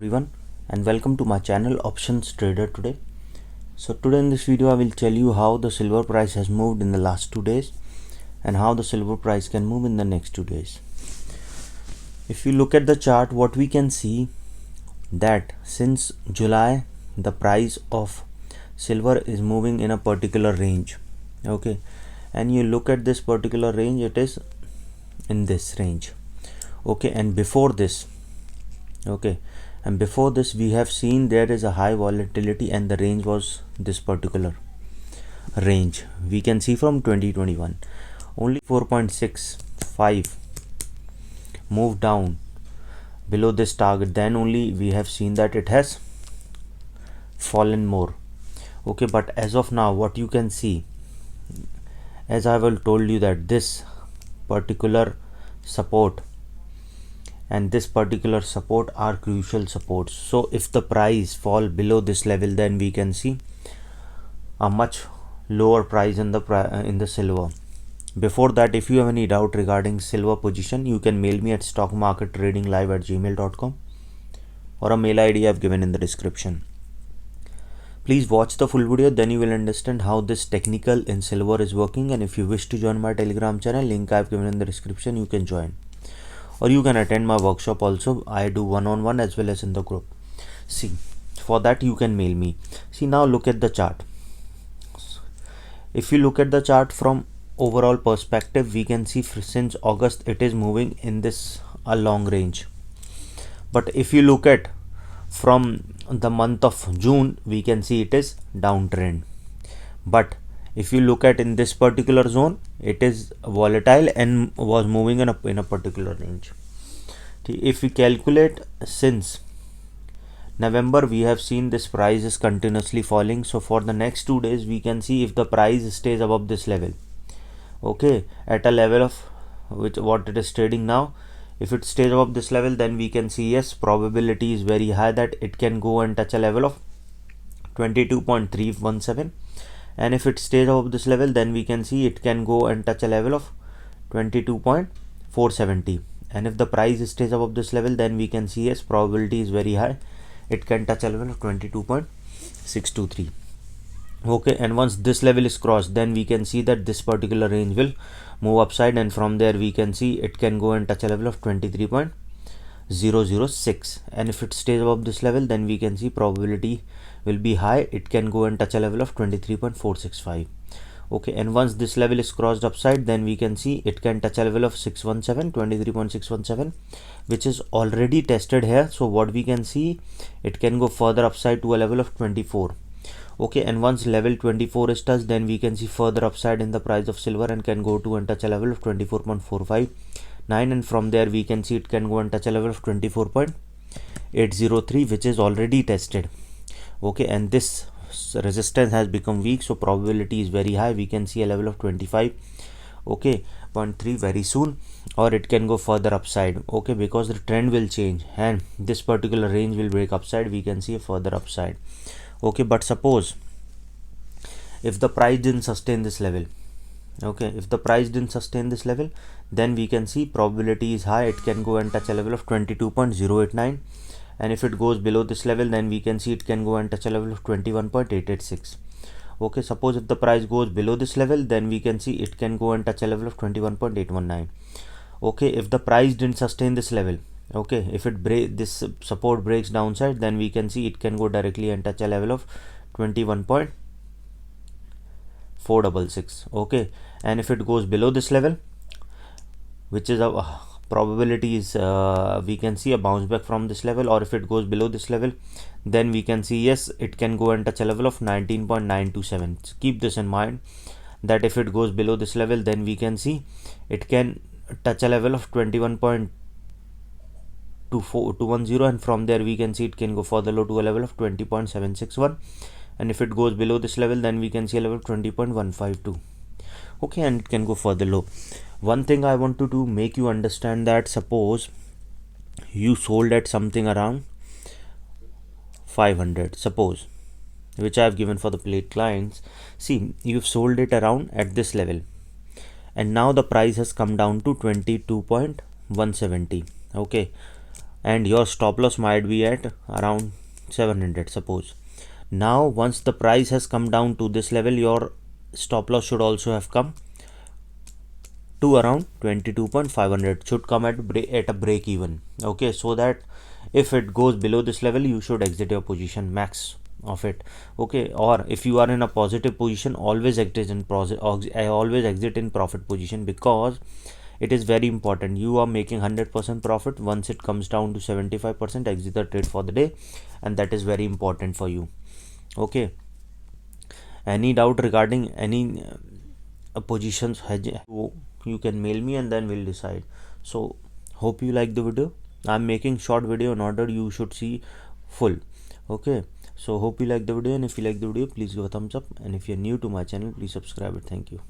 everyone, and welcome to my channel Options Trader today. So today in this video I will tell you how the silver price has moved in the last 2 days and how the silver price can move in the next 2 days. If you look at the chart, what we can see that since July the price of silver is moving in a particular range. Okay, and you look at this particular range, it is in this range. Okay, and before this we have seen there is a high volatility and the range was this particular range. We can see from 2021 only 4.65 moved down below this target, then only we have seen that it has fallen more. Okay, but as of now what you can see, as I will told you, that this particular support and this particular support are crucial supports. So if the price fall below this level, then we can see a much lower price in the silver. Before that, if you have any doubt regarding silver position, you can mail me at stockmarkettradinglive@gmail.com or a mail ID I have given in the description. Please watch the full video, then you will understand how this technical in silver is working. And if you wish to join my Telegram channel, link I have given in the description, you can join. Or you can attend my workshop also. I do one-on-one as well as in the group. See, for that you can mail me. See, now look at the chart. If you look at the chart from overall perspective, we can see since August it is moving in this a long range. But if you look at from the month of June, we can see it is downtrend. But if you look at in this particular zone, it is volatile and was moving in a particular range. If we calculate since November, we have seen this price is continuously falling. So for the next 2 days, we can see if the price stays above this level, okay, at a level of what it is trading now. If it stays above this level, then we can see yes, probability is very high that it can go and touch a level of 22.317. And if it stays above this level, then we can see it can go and touch a level of 22.470. And if the price stays above this level, then we can see yes, probability is very high, it can touch a level of 22.623. okay, and once this level is crossed, then we can see that this particular range will move upside, and from there we can see it can go and touch a level of 23.006. and if it stays above this level, then we can see probability will be high, it can go and touch a level of 23.465. okay, and once this level is crossed upside, then we can see it can touch a level of 23.617, which is already tested here. So what we can see, it can go further upside to a level of 24. okay, and once level 24 is touched, then we can see further upside in the price of silver and can go to and touch a level of 24.459, and from there we can see it can go and touch a level of 24.803, which is already tested. okay, and this resistance has become weak, so probability is very high, we can see a level of 25, okay, 0.3 very soon, or it can go further upside. okay, because the trend will change and this particular range will break upside, we can see a further upside. okay, but suppose if the price didn't sustain this level, okay, if the price didn't sustain this level, then we can see probability is high, it can go and touch a level of 22.089, and if it goes below this level, then we can see it can go and touch a level of 21.886. okay, suppose if the price goes below this level, then we can see it can go and touch a level of 21.819. okay, if the price didn't sustain this level, okay, if it this support breaks downside, then we can see it can go directly and touch a level of 21.466. okay, and if it goes below this level, which is a probability is we can see a bounce back from this level, or if it goes below this level, then we can see yes, it can go and touch a level of 19.927. so keep this in mind, that if it goes below this level, then we can see it can touch a level of 21.210, and from there we can see it can go further low to a level of 20.761, and if it goes below this level, then we can see a level of 20.152. okay, and it can go further low. One thing I want to do, make you understand that suppose you sold at something around 500, suppose, which I have given for the plate clients. See, you've sold it around at this level, and now the price has come down to 22.170. okay, and your stop loss might be at around 700 suppose. Now once the price has come down to this level, your stop loss should also have come to around 22.500, should come at a break even. Okay, so that if it goes below this level, you should exit your position max of it. Okay, or if you are in a positive position, always exit in profit position, because it is very important. You are making 100% profit. Once it comes down to 75%, exit the trade for the day, and that is very important for you. Okay, any doubt regarding any positions hedge, you can mail me and then we'll decide. So hope you like the video. I'm making short video in order you should see full. Okay, so hope you like the video, and if you like the video, please give a thumbs up, and if you're new to my channel, please subscribe it. Thank you.